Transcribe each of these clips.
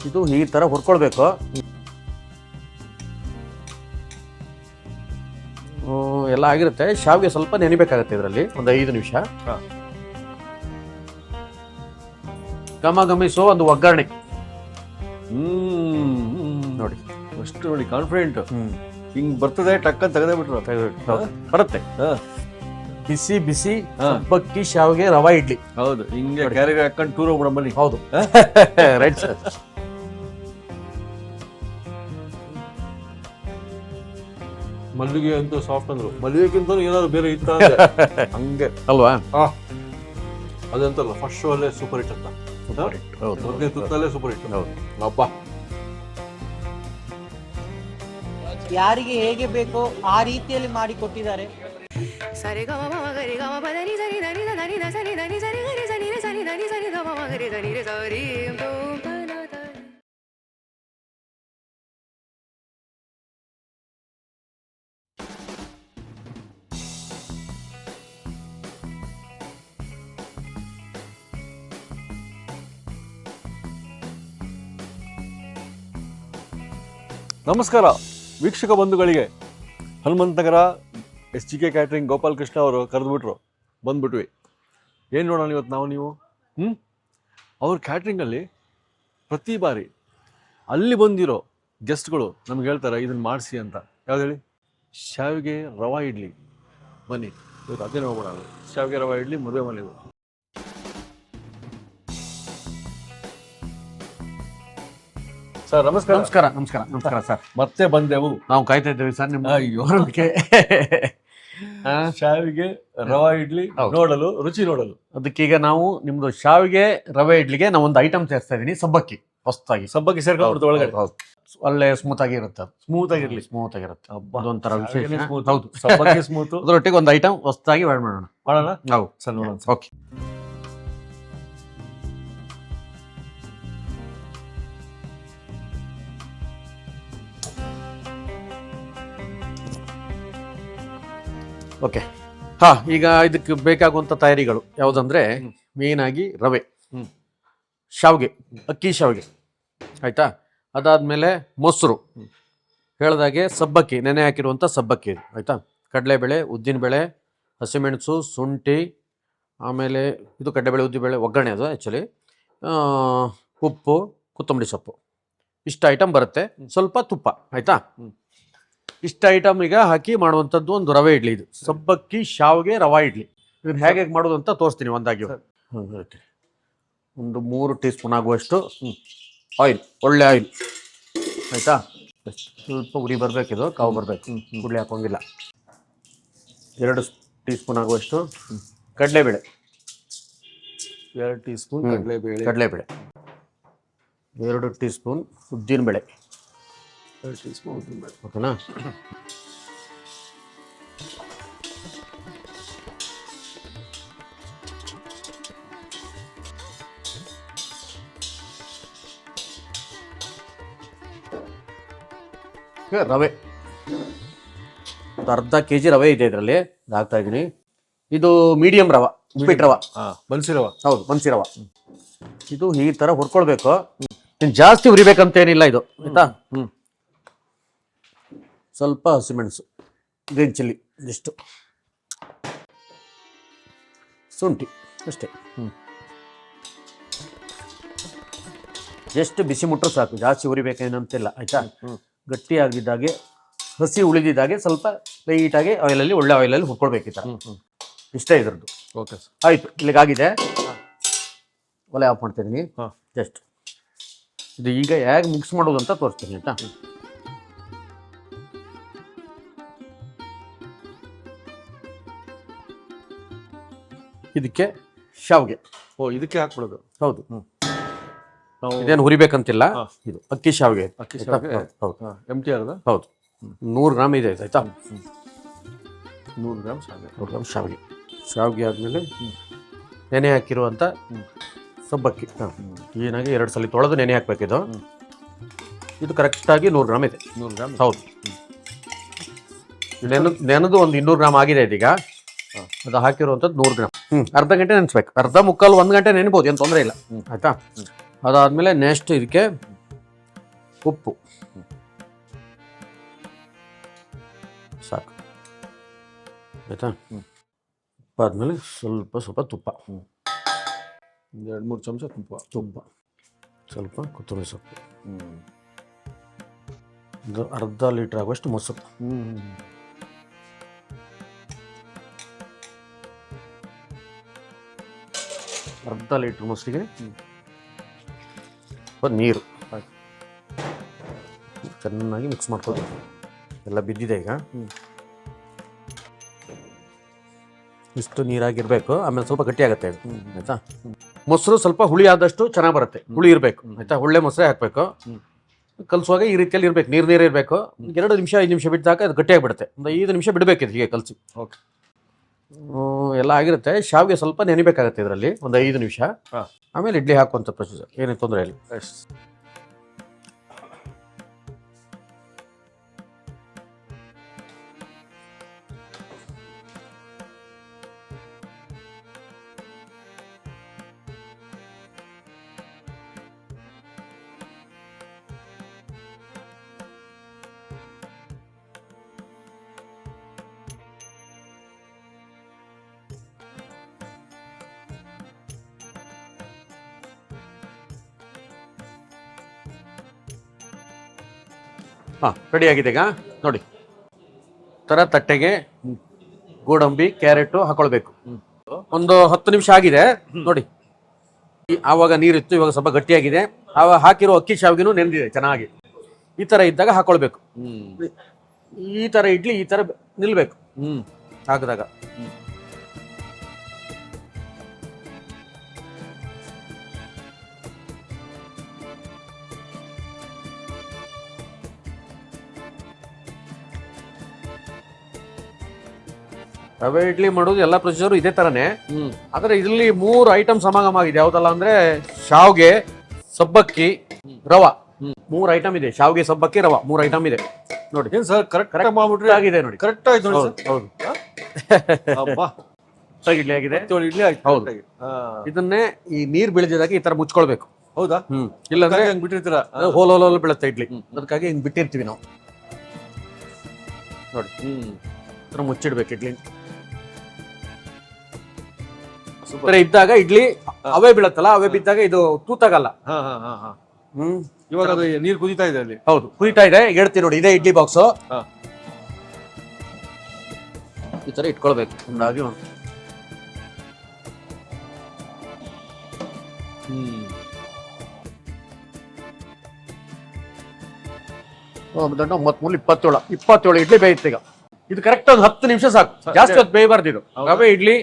ಇದು ಈ ಥರ ಹುರ್ಕೊಳ್ಬೇಕು. ಎಲ್ಲ ಆಗಿರುತ್ತೆ. ಶಾವಿಗೆ ಸ್ವಲ್ಪ ನೆನಿಬೇಕಾಗುತ್ತೆ ಇದರಲ್ಲಿ ಒಂದು 5 ನಿಮಿಷ. ಘಮಿಸೋ ಒಂದು ಒಗ್ಗರಣೆ ನೋಡಿ, ಅಷ್ಟು ನೋಡಿ ಕಾನ್ಫಿಡೆಂಟ್ ಹಿಂಗ್ ಬರ್ತದೆ, ಟಕ್ ಅಂತ ತೆಗೆದೇ ಬಿಟ್ರು. ಬರುತ್ತೆ. ಬಿಸಿ ಬಿಸಿ ಸಬ್ಬಕ್ಕಿ ಶಾವಿಗೆ ರವಾ ಇಡ್ಲಿ. ಹೌದು, ಹಿಂಗೆ ಕ್ಯಾರಿಗೆ ಹಾಕೊಂಡು ಟೂರ್ ಹೋಗ್ಬಿಡ ಬನ್ನಿ. ಹೌದು ರೈಟ್ ಸರ್. ಮಲ್ಲಿಗೆ ಅಂತೂ ಸಾಫ್ಟ್ ಅಂದ್ರು, ಮಲ್ಲಿಗೆಗಿಂತ ಏನಾದ್ರು ಬೇರೆ ಇತ್ತ ಹಂಗೆ ಅಲ್ವಾ? ಅದಂತಲ್ಲ ಫಸ್ಟ್ ಶೋ ಅಲ್ಲೇ ಸೂಪರ್ ಹಿಟ್ ಅಂತ, ಮೊದಲೇ ತುತ್ತಲ್ಲೇ ಸೂಪರ್ ಹಿಟ್. ಹಬ್ಬ ಯಾರಿಗೆ ಹೇಗೆ ಬೇಕೋ ಆ ರೀತಿಯಲ್ಲಿ ಮಾಡಿ ಕೊಟ್ಟಿದ್ದಾರೆ. ಸರಿ ಗಮ ಮಮ ಗರಿ ಗಮ ಪದನಿ ಸರಿ ಧನಿ ಧನಿ ಧ ಸರಿ ಧನಿ ಸರಿ ಗರಿ ಸನಿ ರೆ ಸನಿ ಧನಿ ಸರಿ ಗಮ ಮಮ ಗರಿ ಧನಿ ರೆ ಸರಿ ಓಂ ತನ ತನ. ನಮಸ್ಕಾರ ವೀಕ್ಷಕ ಬಂಧುಗಳಿಗೆ. ಹನುಮಂತನಗರ SGK ಕ್ಯಾಟ್ರಿಂಗ್ ಗೋಪಾಲ್ ಕೃಷ್ಣ ಅವರು ಕರೆದುಬಿಟ್ರು, ಬಂದ್ಬಿಟ್ವಿ. ಏನು ನೋಡೋಣ ಇವತ್ತು ನೀವು ಅವ್ರ ಕ್ಯಾಟ್ರಿಂಗಲ್ಲಿ ಪ್ರತಿ ಬಾರಿ ಅಲ್ಲಿ ಬಂದಿರೋ ಗೆಸ್ಟ್ಗಳು ನಮ್ಗೆ ಹೇಳ್ತಾರೆ ಇದನ್ನು ಮಾಡಿಸಿ ಅಂತ. ಯಾವ್ದು ಹೇಳಿ? ಶಾವಿಗೆ ರವಾ ಇಡ್ಲಿ. ಬನ್ನಿ ಇವತ್ತು ಅದೇ ನೋಡ್ಬೋಣ. ಶಾವಿಗೆ ರವಾ ಇಡ್ಲಿ ಮದುವೆ ಮನೆದು. ಸರ್ ನಮಸ್ಕಾರ. ನಮಸ್ಕಾರ ನಮಸ್ಕಾರ ನಮಸ್ಕಾರ ಸರ್. ಮತ್ತೆ ಬಂದೆವು, ನಾವು ಕಾಯ್ತಾ ಇದ್ದೇವೆ ಸರ್ ನಿಮ್ಮ ಶಾವಿಗೆ ರವಾ ಇಡ್ಲಿ ನೋಡಲು, ರುಚಿ ನೋಡಲು. ಅದಕ್ಕೀಗ ನಾವು ನಿಮ್ದು ಶಾವಿಗೆ ರವೆ ಇಡ್ಲಿಗೆ ನಾವು ಒಂದು ಐಟಮ್ ಸೇರಿಸ್ತಾ ಇದೀನಿ, ಸಬ್ಬಕ್ಕಿ. ಹೊಸದಾಗಿ ಸಬ್ಬಕ್ಕಿ ಸೇರ್ಕೊಂಡು ಒಳಗಡೆ ಒಳ್ಳೆ ಸ್ಮೂತ್ ಆಗಿರುತ್ತೆ. ಸ್ಮೂತ್ ಆಗಿರ್ಲಿ, ಸ್ಮೂತ್ ಆಗಿರುತ್ತೆ. ಅದೊಂಥರ ವಿಶೇಷ. ಹೌದು, ಸಬ್ಬಕ್ಕಿ ಸ್ಮೂತ್. ಅದರೊಟ್ಟಿಗೆ ಒಂದು ಐಟಮ್ ಹೊಸದಾಗಿ ಆಡ್ ಮಾಡೋಣ. ಹೌದು ಸರ್, ನೋಡೋಣ. ಓಕೆ. ಓಕೆ, ಈಗ ಇದಕ್ಕೆ ಬೇಕಾಗುವಂಥ ತಯಾರಿಗಳು ಯಾವುದಂದ್ರೆ ಮೇನ್ ಆಗಿ ರವೆ, ಶಾವಿಗೆ, ಅಕ್ಕಿ ಶಾವಿಗೆ, ಆಯ್ತಾ. ಅದಾದ್ಮೇಲೆ ಮೊಸರು, ಹೇಳ್ದಾಗೆ ಸಬ್ಬಕ್ಕಿ, ನೆನೆ ಹಾಕಿರುವಂಥ ಸಬ್ಬಕ್ಕಿ, ಆಯ್ತಾ. ಕಡಲೆಬೇಳೆ, ಉದ್ದಿನಬೇಳೆ, ಹಸಿಮೆಣಸು, ಶುಂಠಿ, ಆಮೇಲೆ ಇದು ಕಡಲೆಬೇಳೆ ಉದ್ದಿನಬೇಳೆ ಒಗ್ಗರಣೆ, ಅದು ಆ್ಯಕ್ಚುಲಿ ಉಪ್ಪು, ಕೊತ್ತಂಬರಿ ಸೊಪ್ಪು, ಇಷ್ಟು ಐಟಮ್ ಬರುತ್ತೆ. ಸ್ವಲ್ಪ ತುಪ್ಪ, ಆಯ್ತಾ. ಇಷ್ಟು ಐಟಮ್ ಈಗ ಹಾಕಿ ಮಾಡುವಂಥದ್ದು ಒಂದು ರವೆ ಇಡ್ಲಿ. ಇದು ಸಬ್ಬಕ್ಕಿ ಶಾವಿಗೆ ರವಾ ಇಡ್ಲಿ. ಇದನ್ನ ಹೇಗೆ ಮಾಡೋದು ಅಂತ ತೋರಿಸ್ತೀನಿ ಒಂದಾಗಿ. ಒಂದು 3 ಟೀ ಸ್ಪೂನ್ ಆಗುವಷ್ಟು ಆಯಿಲ್, ಒಳ್ಳೆ ಆಯಿಲ್, ಆಯಿತಾ. ಸ್ವಲ್ಪ ಉರಿ ಬರಬೇಕಿದು, ಕಾವು ಬರಬೇಕು, ಗುಡ್ಲಿ ಹಾಕೋಂಗಿಲ್ಲ. 2 ಟೀ ಸ್ಪೂನ್ ಆಗುವಷ್ಟು ಕಡಲೆಬೇಳೆ, 2 ಟೀ ಸ್ಪೂನ್ ಕಡಲೆಬೇಳೆ, 2 ಟೀ ಸ್ಪೂನ್ ಉದ್ದಿನಬೇಳೆ, 2 ಟೀ ಸ್ಪೂನ್ ಉದ್ದಿನಬೇಳೆ, ಓಕೆನಾ. ರವೆ ಒಂದು ಅರ್ಧ ಕೆಜಿ ರವೆ ಇದೆ ಇದರಲ್ಲಿ, ಹಾಕ್ತಾ ಇದ್ದೀನಿ. ಇದು ಮೀಡಿಯಂ ರವ, ಉಪ್ಪಿಟ್ಟು ರವ, ಬನ್ಸಿ ರವ. ಹೌದು, ಬನ್ಸಿ ರವ. ಇದು ಈ ತರ ಹುರ್ಕೊಳ್ಬೇಕು. ಜಾಸ್ತಿ ಉರಿಬೇಕಂತ ಏನಿಲ್ಲ ಇದು, ಆಯ್ತಾ. ಸ್ವಲ್ಪ ಹಸಿಮೆಣಸು, ಗ್ರೀನ್ ಚಿಲ್ಲಿ ಇಷ್ಟು, ಶುಂಠಿ ಅಷ್ಟೇ. ಜಸ್ಟ್ ಬಿಸಿ ಮುಟ್ಟರು ಸಾಕು, ಜಾಸ್ತಿ ಉರಿಬೇಕೇನಂತಿಲ್ಲ, ಆಯ್ತಾ. ಗಟ್ಟಿ ಆಗಿದ್ದಾಗೆ, ಹಸಿ ಉಳಿದಿದ್ದಾಗೆ ಸ್ವಲ್ಪ ಲೈಟಾಗಿ ಆಯಿಲಲ್ಲಿ, ಒಳ್ಳೆ ಆಯಿಲಲ್ಲಿ ಹುರ್ಕೊಳ್ಬೇಕಿತ್ತ. ಇಷ್ಟೇ ಇದ್ರದ್ದು. ಓಕೆ ಸರ್, ಆಯಿತು. ಇಲ್ಲಿಗಾಗಿದೆ, ಒಲೆ ಆಫ್ ಮಾಡ್ತಿದ್ದೀನಿ. ಜಸ್ಟ್ ಇದು ಈಗ ಹೇಗೆ ಮಿಕ್ಸ್ ಮಾಡೋದು ಅಂತ ತೋರಿಸ್ತೀನಿ, ಆಯ್ತಾ. ಇದಕ್ಕೆ ಶಾವಿಗೆ, ಇದಕ್ಕೆ ಹಾಕ್ಬಿಡೋದು. ಹೌದು. ಇದೇನು ಹುರಿಬೇಕಂತಿಲ್ಲ. ಇದು ಅಕ್ಕಿ ಶಾವಿಗೆ, ಹೌದು, ಎಂಟಿ ಅರ್ಧ. ಹೌದು, 100 ಗ್ರಾಮ್ ಇದೆ, ಆಯ್ತಾ. 100 ಗ್ರಾಮ್ ಶಾವಿಗೆ. 100 ಗ್ರಾಮ್ ಶಾವಿಗೆ. ಶಾವಿಗೆ ಆದಮೇಲೆ ನೆನೆ ಹಾಕಿರುವಂಥ ಸಬ್ಬಕ್ಕಿ ಏನಾಗಿ 2 ಸಲ ತೊಳೆದು ನೆನೆ ಹಾಕ್ಬೇಕಿದು. ಇದು ಕರೆಕ್ಟಾಗಿ 100 ಗ್ರಾಮ್ ಇದೆ. 100 ಗ್ರಾಮ್, ಹೌದು. ನೆನೆದು ಒಂದು 200 ಗ್ರಾಮ್ ಆಗಿದೆ ಇದೀಗ. ಅದು ಹಾಕಿರುವಂಥದ್ದು 100 ಗ್ರಾಮ್. ಅರ್ಧ ಗಂಟೆ ನೆನೆಸ್ಬೇಕು, ಅರ್ಧ ಮುಕ್ಕಾಲು 1 ಗಂಟೆ ನೆನೆಬೋದು, ಏನು ತೊಂದರೆ ಇಲ್ಲ, ಆಯ್ತಾ. ಅದಾದಮೇಲೆ ನೆಕ್ಸ್ಟ್ ಇದಕ್ಕೆ ಉಪ್ಪು ಸಾಕು ಆಯ್ತಾ. ಉಪ್ಪು ಆದಮೇಲೆ ಸ್ವಲ್ಪ ತುಪ್ಪ, ಒಂದು 2-3 ಚಮಚ ತುಪ್ಪ, ಸ್ವಲ್ಪ ಕೊತ್ತಂಬರಿ ಸೊಪ್ಪು, ಒಂದು ಅರ್ಧ ಲೀಟ್ರ್ ಆಗುವಷ್ಟು ಮೊಸರು, ಅರ್ಧ ಲೀಟ್ರ್ ಮೊಸರಿಗೆ ಸ್ವಲ್ಪ ನೀರು ಚೆನ್ನಾಗಿ ಮಿಕ್ಸ್ ಮಾಡ್ಕೊಳ್ಳಿ. ಎಲ್ಲ ಬಿದ್ದಿದೆ ಈಗ. ಇಷ್ಟು ನೀರಾಗಿರ್ಬೇಕು, ಆಮೇಲೆ ಸ್ವಲ್ಪ ಗಟ್ಟಿ ಆಗುತ್ತೆ ಆಯ್ತಾ. ಮೊಸರು ಸ್ವಲ್ಪ ಹುಳಿ ಆದಷ್ಟು ಚೆನ್ನಾಗಿ ಬರುತ್ತೆ, ಹುಳಿ ಇರಬೇಕು ಆಯ್ತಾ. ಒಳ್ಳೆ ಮೊಸರೇ ಹಾಕಬೇಕು. ಕಲಿಸುವಾಗ ಈ ರೀತಿಯಲ್ಲಿ ಇರಬೇಕು, ನೀರು ಇರಬೇಕು. 2 ನಿಮಿಷ 5 ನಿಮಿಷ ಬಿಟ್ಟಾಗ ಅದು ಗಟ್ಟಿಯಾಗಿಬಿಡುತ್ತೆ. ಒಂದು 5 ನಿಮಿಷ ಬಿಡಬೇಕಿದೆ ಹೀಗೆ ಕಲಸಿ. ಓಕೆ, ಎಲ್ಲ ಆಗಿರುತ್ತೆ. ಶಾವಿಗೆ ಸ್ವಲ್ಪ ನೆನಿಬೇಕಾಗುತ್ತೆ ಇದರಲ್ಲಿ ಒಂದು 5 ನಿಮಿಷ. ಆಮೇಲೆ ಇಡ್ಲಿ ಹಾಕುವಂಥ ಪ್ರೊಸೀಜರ್, ಏನೇ ತೊಂದರೆ ಇಲ್ಲ. ರೆಡಿ ಆಗಿದೆ ಈಗ ನೋಡಿ. ಥರ ತಟ್ಟೆಗೆ ಗೋಡಂಬಿ ಕ್ಯಾರೆಟು ಹಾಕೊಳ್ಬೇಕು. ಒಂದು 10 ನಿಮಿಷ ಆಗಿದೆ ನೋಡಿ. ಆವಾಗ ನೀರಿತ್ತು, ಇವಾಗ ಸ್ವಲ್ಪ ಗಟ್ಟಿಯಾಗಿದೆ. ಆವಾಗ ಹಾಕಿರೋ ಅಕ್ಕಿ ಶಾವಿಗೆನೂ ನೆನೆದಿದೆ ಚೆನ್ನಾಗಿ. ಈ ಥರ ಇದ್ದಾಗ ಹಾಕೊಳ್ಬೇಕು. ಈ ಥರ ಇಡ್ಲಿ ಈ ಥರ ನಿಲ್ಬೇಕು ಹಾಕಿದಾಗ. ರವೆ ಇಡ್ಲಿ ಮಾಡೋದು ಎಲ್ಲ ಪ್ರೊಸೀಜರು ಇದೇ ಥರನೇ. ಆದರೆ ಇದರಲ್ಲಿ 3 ಐಟಮ್ ಸಮಾಗಮ ಆಗಿದೆ. ಯಾವುದಲ್ಲ ಅಂದರೆ ಶಾವ್ಗೆ, ಸಬ್ಬಕ್ಕಿ, ರವಾ. 3 ಐಟಮ್ ಇದೆ. ಶಾವ್ಗೆ, ಸಬ್ಬಕ್ಕಿ, ರವಾ 3 ಐಟಮ್ ಇದೆ ನೋಡಿ. ಏನು ಸರ್, ಕರೆಕ್ಟ್ ಮಾಡ್ಬಿಟ್ರಿ? ಆಗಿದೆ ನೋಡಿ, ಕರೆಕ್ಟ್ ಆಯ್ತು ನೋಡಿ. ಹೌದು ಅಬ್ಬಾ, ಇಡ್ಲಿ ಆಗಿದೆ. ಇಡ್ಲಿ ಆಯ್ತು. ಹೌದು, ಇದನ್ನೇ ಈ ನೀರು ಬೀಳದಿದಾಗ ಈ ತರ ಮುಚ್ಕೊಳ್ಬೇಕು. ಹೌದಾ? ಇಲ್ಲಾಂದ್ರೆ ಹಂಗೆ ಬಿಟ್ಟಿರ್ತೀರಾ, ಹೋಲ್ ಬೀಳುತ್ತೆ ಇಡ್ಲಿ. ಅದಕ್ಕಾಗಿ ಹಿಂಗ್ ಬಿಟ್ಟಿರ್ತೀವಿ ನಾವು ನೋಡಿ. ತರ ಮುಚ್ಚಿಡ್ಬೇಕು ಇಡ್ಲಿ. ಇದ್ದಾಗ ಇಡ್ಲಿ ಅವೇ ಬೀಳತ್ತಲ್ಲ, ಅವೇ ಬಿದ್ದಾಗ ಇದು ತೂತಾಗಲ್ಲ. ಇವಾಗ ಅದು ನೀರು ಕುದೀತಾ ಇದೆ ಅಲ್ಲಿ. ಹೌದು, ಕುದೀತಾ ಇದೆ. ಹೇಳ್ತೀನಿ ನೋಡಿ, ಇದೇ ಇಡ್ಲಿ ಬಾಕ್ಸು. ಈ ತರ ಇಟ್ಕೊಳ್ಬೇಕು ಒಂದಾಗಿ ಒಂದು. ದಂಡ 33, 27 ಇಡ್ಲಿ ಬೇಯುತ್ತೆ ಈಗ. ಇದು ಕರೆಕ್ಟ್ ಒಂದು 10 ನಿಮಿಷ ಸಾಕು, ಜಾಸ್ತಿ ಹೊತ್ತು ಬೇಯಬಾರ್ದು. ಇದು ರವೆ ಇಡ್ಲಿ,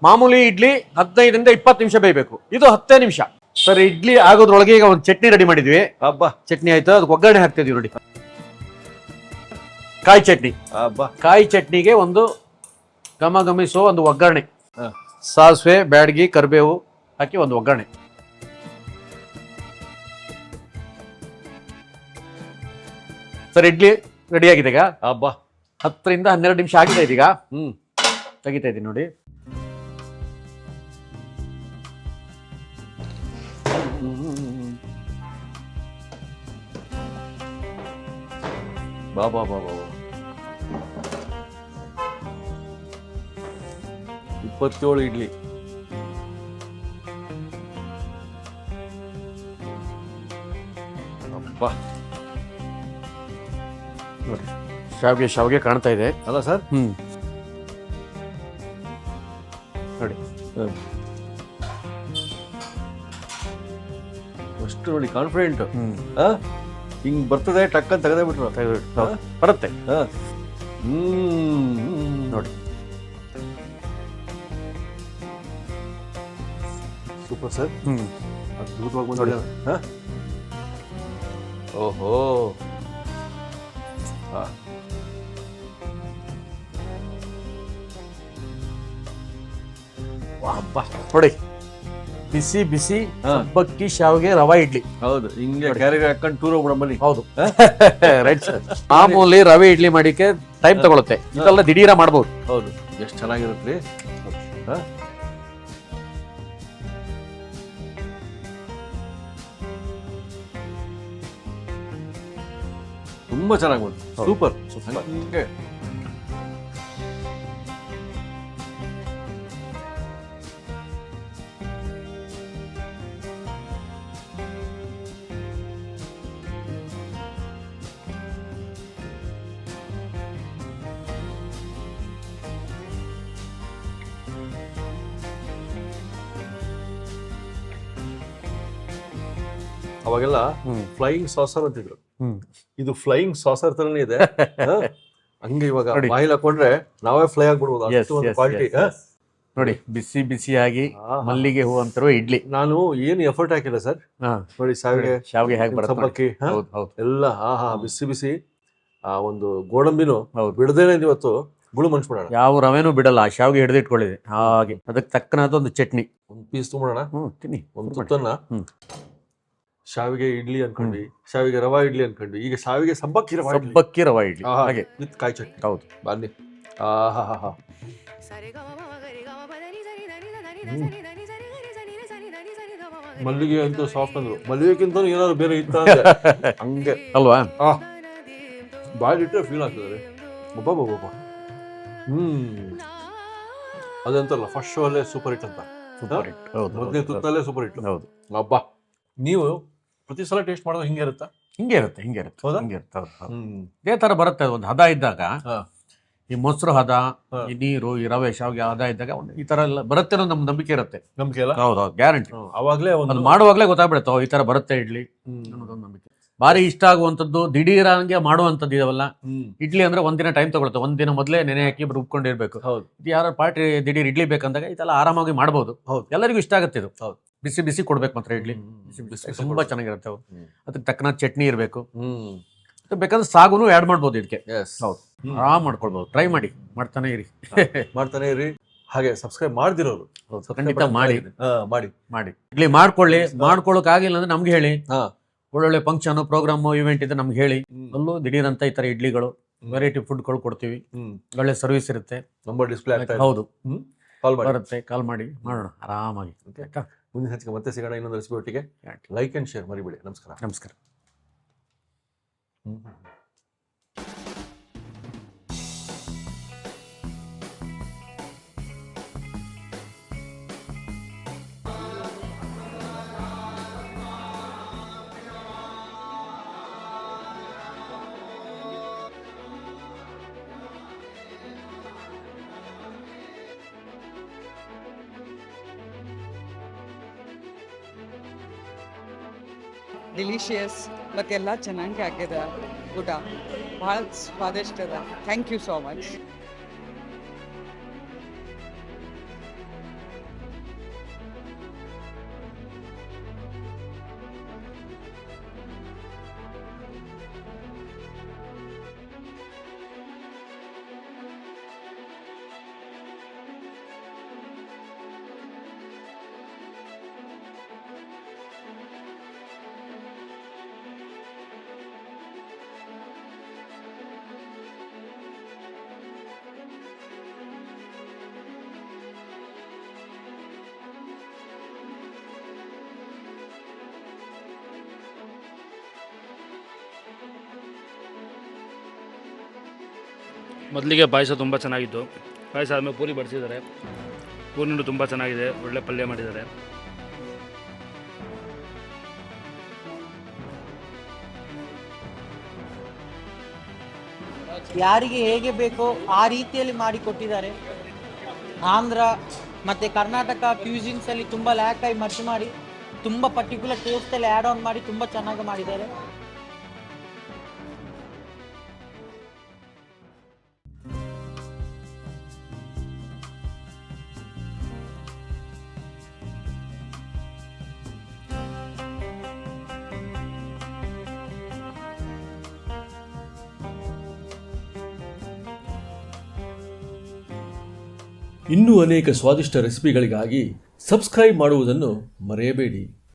ಮಾಮೂಲಿ ಇಡ್ಲಿ 15ರಿಂದ 20 ನಿಮಿಷ ಬೇಯಬೇಕು. ಇದು 10 ನಿಮಿಷ. ಸರ್, ಇಡ್ಲಿ ಆಗೋದ್ರೊಳಗೆ ಈಗ ಒಂದು ಚಟ್ನಿ ರೆಡಿ ಮಾಡಿದ್ವಿ. ಹಬ್ಬ, ಚಟ್ನಿ ಆಯ್ತು, ಅದಕ್ಕೆ ಒಗ್ಗರಣೆ ಹಾಕ್ತಿದ್ವಿ ನೋಡಿ. ಕಾಯಿ ಚಟ್ನಿ. ಕಾಯಿ ಚಟ್ನಿಗೆ ಒಂದು ಘಮಿಸುವ ಒಂದು ಒಗ್ಗರಣೆ. ಸಾಸಿವೆ, ಬ್ಯಾಡಗಿ, ಕರಿಬೇವು ಹಾಕಿ ಒಂದು ಒಗ್ಗರಣೆ. ಸರ್, ಇಡ್ಲಿ ರೆಡಿ ಆಗಿದೆ ಈಗ. 10ರಿಂದ 12 ನಿಮಿಷ ಆಗಿದೆ ಇದೀಗ. ತೆಗಿತಾ ಇದ್ದೀನಿ ನೋಡಿ. ಬಾಬಾ 27 ಇಡ್ಲಿ. ಅಬ್ಬಾ ನೋಡಿ, ಶಾವಿಗೆ ಕಾಣ್ತಾ ಇದೆ ಅಲ್ಲ ಸರ್? ನೋಡಿ, ಅಷ್ಟು ನೋಡಿ ಕಾನ್ಫಿಡೆಂಟ್. ಹಿಂಗ್ ಬರ್ತದೆ, ಟಕ್ ಅಂತ ತೆಗೆದೇ ಬಿಟ್ರು. ಬರುತ್ತೆ ನೋಡಿ. ಸೂಪರ್ ಸರ್, ಅದ್ಭುತವಾಗಿ ಬಂದಿದೆ. ಓಹೋ, ನೋಡಿ, ಬಿಸಿ ಬಿಸಿ ಸಬ್ಬಕ್ಕಿ ಶಾವಿಗೆ ರವಾ ಇಡ್ಲಿ. ಹೌದು, ಹಿಂಗೆ ಕ್ಯಾರಿಗೆ ಹಾಕೊಂಡು ಟೂರ್ ಹೋಗ್ಬಿಡಂಬಲ್ಲಿ. ಹೌದು, ರೈಟ್ ಸರ್. ಮಾಮೂಲಿ ರವೆ ಇಡ್ಲಿ ಮಾಡಿಕೆ ಟೈಮ್ ತಗೊಳುತ್ತೆ, ಇದೆಲ್ಲ ದಿಢೀರ ಮಾಡ್ಬೋದು. ಹೌದು, ಎಷ್ಟು ಚೆನ್ನಾಗಿರುತ್ತೆ. ತುಂಬಾ ಚೆನ್ನಾಗಿ ಬಂತು. ಸೂಪರ್. ಹಂಗೆ ಅವಾಗೆಲ್ಲ ಫ್ಲೈಯಿಂಗ್ ಸಾಸರ್ ಅಂತಿದ್ರು. ಇದು ಫ್ಲೈಯಿಂಗ್ ಸಾಸರ್ ತರನೇ ಇದೆ. ಹಾ? ಹಂಗೆ ಇವಾಗ ನೋಡಿ. ಬಾಯಿಲ್ ಹಾಕೊಂಡ್ರೆ ನಾವೇ ಫ್ಲೈ ಆಗ್ಬಿಡ್ಬೋದು. Yes, ಅಷ್ಟು ಒಂದು yes, ಕ್ವಾಲಿಟಿ. yes, yes. ನೋಡಿ ಬಿಸಿ ಬಿಸಿಯಾಗಿ ಮಲ್ಲಿಗೆ ಹೂ ಅಂತಿರುವ ಇಡ್ಲಿ. ನಾನು ಏನು ಎಫರ್ಟ್ ಹಾಕಿಲ್ಲ ಸರ್. ಹಾ ನೋಡಿ ಶಾವಿಗೆ ಶಾವಿಗೆ ಹೇಗೆ ಬರುತ್ತೆ ನೋಡಿ. ಸಬ್ಬಕ್ಕಿ ಹಾ? ಹೌದು ಹೌದು ಎಲ್ಲ ಬಿಸಿ ಬಿಸಿ ಆ ಒಂದು ಗೋಡಂಬಿನು ಹೌದು. ಬಿಡದೇನೆ ಇವತ್ತು ಗುಳು ಮನ್ಸ್ಬಿಡೋಣ. ಯಾವ ರವೆನೂ ಬಿಡಲ್ಲ, ಆ ಶಾವಿಗೆ ಹಿಡಿದಿಟ್ಕೊಳ್ಳಿದೆ ಹಾಗೆ. ಅದಕ್ಕೆ ತಕ್ಕನಾದ ಒಂದು ಚಟ್ನಿ. ಒಂದು ಪೀಸ್ ತುಂಬೋಣ, ತಿನ್ನಿ. ಒಂದು ತುತ್ತನ್ನ. ಶಾವಿಗೆ ಇಡ್ಲಿ ಅನ್ಕೊಂಡ್ವಿ, ಶಾವಿಗೆ ರವಾ ಇಡ್ಲಿ ಅನ್ಕೊಂಡ್ವಿ, ಈಗ ಶಾವಿಗೆ ಸಬ್ಬಕ್ಕಿ ರವಾ ಇಡ್ಲಿ. ಸಬ್ಬಕ್ಕಿ ರವಾ ಇಡ್ಲಿ ಹಾಗೆ ವಿತ್ ಕಾಯಿ ಚಟ್ನಿ. ಹೌದು. ಬನ್ನಿ. ಮಲ್ಲಿಗೆ ಅಂತೂ ಸಾಫ್ಟ್ ಅಂದ್ರು, ಮಲ್ಲಿಗೆಕ್ಕಿಂತ ಏನಾದ್ರು ಬೇರೆ ಇತ್ತ ಹಂಗೆ ಅಲ್ವಾ? ಬಾಯಿಲಿಟ್ಟರೆ ಫೀಲ್ ಆಗ್ತದೆ. ಒಬ್ಬ ಅದಂತಲ್ಲ ಫಸ್ಟ್ ಶೋ ಅಲ್ಲೇ ಸೂಪರ್ ಹಿಟ್ ಅಂತ. Super hit. ಹೌದು ಮೊದಲನೇ ತುತ್ತಲ್ಲೇ ಸೂಪರ್ ಹಿಟ್. ಹೌದು. ಅಬ್ಬಾ, ನೀವು ಪ್ರತಿ ಸಲ ಟೇಸ್ಟ್ ಮಾಡೋದು ಹಿಂಗೆ ಇರುತ್ತಾ? ಹಿಂಗೆ ಇರುತ್ತೆ ಹಿಂಗೆ ಇರುತ್ತೆ ಹೌದಾ? ಹಿಂಗೆ ಇರುತ್ತೆ. ಹೌದು. ಇದೇ ತರ ಬರುತ್ತೆ. ಒಂದು ಹದ ಇದ್ದಾಗ ಈ ಮೊಸರು ಹದ, ಈ ನೀರು, ಈ ರವೆ ಶಾವಿಗೆ ಹದ ಇದ್ದಾಗ ಈ ತರ ಎಲ್ಲ ಬರುತ್ತೆ ಅನ್ನೋ ನಮ್ಗೆ ನಂಬಿಕೆ ಇರುತ್ತೆ. ನಂಬಿಕೆ ಅಲ್ಲ? ಹೌದು ಹೌದು, ಗ್ಯಾರಂಟಿ. ಅವಾಗ್ಲೇ ಅದು ಒಂದು ಮಾಡುವಾಗಲೇ ಗೊತ್ತಾಗ್ಬಿಡುತ್ತೆ ಈ ತರ ಬರುತ್ತೆ ಇಡ್ಲಿ ಅನ್ನೋದೊಂದು ನಂಬಿಕೆ. ಭಾರಿ ಇಷ್ಟ ಆಗುವಂಥದ್ದು ದಿಢೀರಂಗೆ ಮಾಡುವಂಥದ್ದು ಇದಾವಲ್ಲ ಇಡ್ಲಿ ಅಂದ್ರೆ ಒಂದಿನ ಟೈಮ್ ತಗೊಳುತ್ತೆ. ಒಂದಿನ ಮೊದಲೇ ನೆನೆ ಹಾಕಿ ರುಬ್ಕೊಂಡಿರ್ಬೇಕು. ಹೌದು. ಇದು ಯಾರು ಪಾರ್ಟಿ ದಿಢೀರ್ ಇಡ್ಲಿ ಬೇಕಂದಾಗ ಇದೆಲ್ಲ ಆರಾಮಾಗಿ ಮಾಡ್ಬೋದು. ಹೌದು. ಎಲ್ಲರಿಗೂ ಇಷ್ಟ ಆಗುತ್ತೆ ಇದು. ಹೌದು. ಬಿಸಿ ಬಿಸಿ ಕೊಡ್ಬೇಕು ಮಾತ್ರ ಇಡ್ಲಿ. ತುಂಬಾ ಚೆನ್ನಾಗಿರುತ್ತೆ. ಅವು ಅದಕ್ಕೆ ತಕ್ಕನಾದ ಚಟ್ನಿ ಇರಬೇಕು. ಬೇಕಾದ್ರೆ ಸಾಗುನು ಆ್ಯಡ್ ಮಾಡ್ಬೋದು ಇದಕ್ಕೆ. ಹೌದು, ಆರಾಮ್ ಮಾಡ್ಕೊಳ್ಬೋದು. ಟ್ರೈ ಮಾಡಿ, ಮಾಡ್ತಾನೆ ಇರಿ. ಮಾಡ್ತಾನೆ ಇರಿ. ಹಾಗೆ ಸಬ್ಸ್ಕ್ರೈಬ್ ಮಾಡ್ದಿರೋರು ಖಂಡಿತ ಮಾಡಿ ಮಾಡಿ ಮಾಡಿ ಇಡ್ಲಿ ಮಾಡ್ಕೊಳ್ಳಿ. ಮಾಡ್ಕೊಳ್ಳೋಕೆ ಆಗಿಲ್ಲ ಅಂದ್ರೆ ನಮ್ಗೆ ಹೇಳಿ. ಒಳ್ಳೊಳ್ಳೆ ಫಂಕ್ಷನ್ ಪ್ರೋಗ್ರಾಮ್ ಇವೆಂಟ್ ಇದೆ ನಮ್ಗೆ ಹೇಳಿ. ಅಲ್ಲೂ ದಿಢೀರಂತ ಈ ತರ ಇಡ್ಲಿಗಳು ವೆರೈಟಿ ಫುಡ್ಗಳು ಕೊಡ್ತೀವಿ. ಒಳ್ಳೆ ಸರ್ವಿಸ್ ಇರುತ್ತೆ. ನಂಬರ್ ಡಿಸ್ಪ್ಲೇ ಆಗ್ತಾ ಇದೆ. ಹೌದು, ಕಾಲ್ ಮಾಡಿ. ಬರುತ್ತೆ. ಕಾಲ್ ಮಾಡಿ ಮಾಡೋಣ ಆರಾಮಾಗಿ. ಮುಂದಿನ ಹಂಚಿಕೆ ಮತ್ತೆ ಸಿಗೋಣ ಇನ್ನೊಂದು ರೆಸಿಪಿ ಒಟ್ಟಿಗೆ. ಲೈಕ್ ಅಂಡ್ ಶೇರ್ ಮರಿಬೇಡಿ. ನಮಸ್ಕಾರ. ನಮಸ್ಕಾರ. ಡಿಲಿಷಿಯಸ್ ಮತ್ತೆಲ್ಲ ಚೆನ್ನಾಗಿ ಆಗಿದೆ. ಊಟ ಭಾಳ ಸ್ವಾದಿಷ್ಟ ಅದ. Thank you so much. ಮೊದಲಿಗೆ ಪಾಯಸ ತುಂಬ ಚೆನ್ನಾಗಿತ್ತು. ಪಾಯಸ ಆದಮೇಲೆ ಪೂರಿ ಬಡಿಸಿದ್ದಾರೆ. ಪೂರಿನೂ ತುಂಬ ಚೆನ್ನಾಗಿದೆ. ಒಳ್ಳೆ ಪಲ್ಯ ಮಾಡಿದ್ದಾರೆ. ಯಾರಿಗೆ ಹೇಗೆ ಬೇಕೋ ಆ ರೀತಿಯಲ್ಲಿ ಮಾಡಿ ಕೊಟ್ಟಿದ್ದಾರೆ. ಆಂಧ್ರ ಮತ್ತು ಕರ್ನಾಟಕ ಕ್ಯೂಸಿನ್ಸಲ್ಲಿ ತುಂಬ ಲ್ಯಾಕ್ ಆಗಿ ಮರ್ಚ್ ಮಾಡಿ ತುಂಬ ಪರ್ಟಿಕ್ಯುಲರ್ ಟೇಸ್ಟಲ್ಲಿ ಆ್ಯಡ್ ಆನ್ ಮಾಡಿ ತುಂಬ ಚೆನ್ನಾಗಿ ಮಾಡಿದ್ದಾರೆ. ಇನ್ನೂ ಅನೇಕ ಸ್ವಾದಿಷ್ಟ ರೆಸಿಪಿಗಳಿಗಾಗಿ ಸಬ್ಸ್ಕ್ರೈಬ್ ಮಾಡುವುದನ್ನು ಮರೆಯಬೇಡಿ.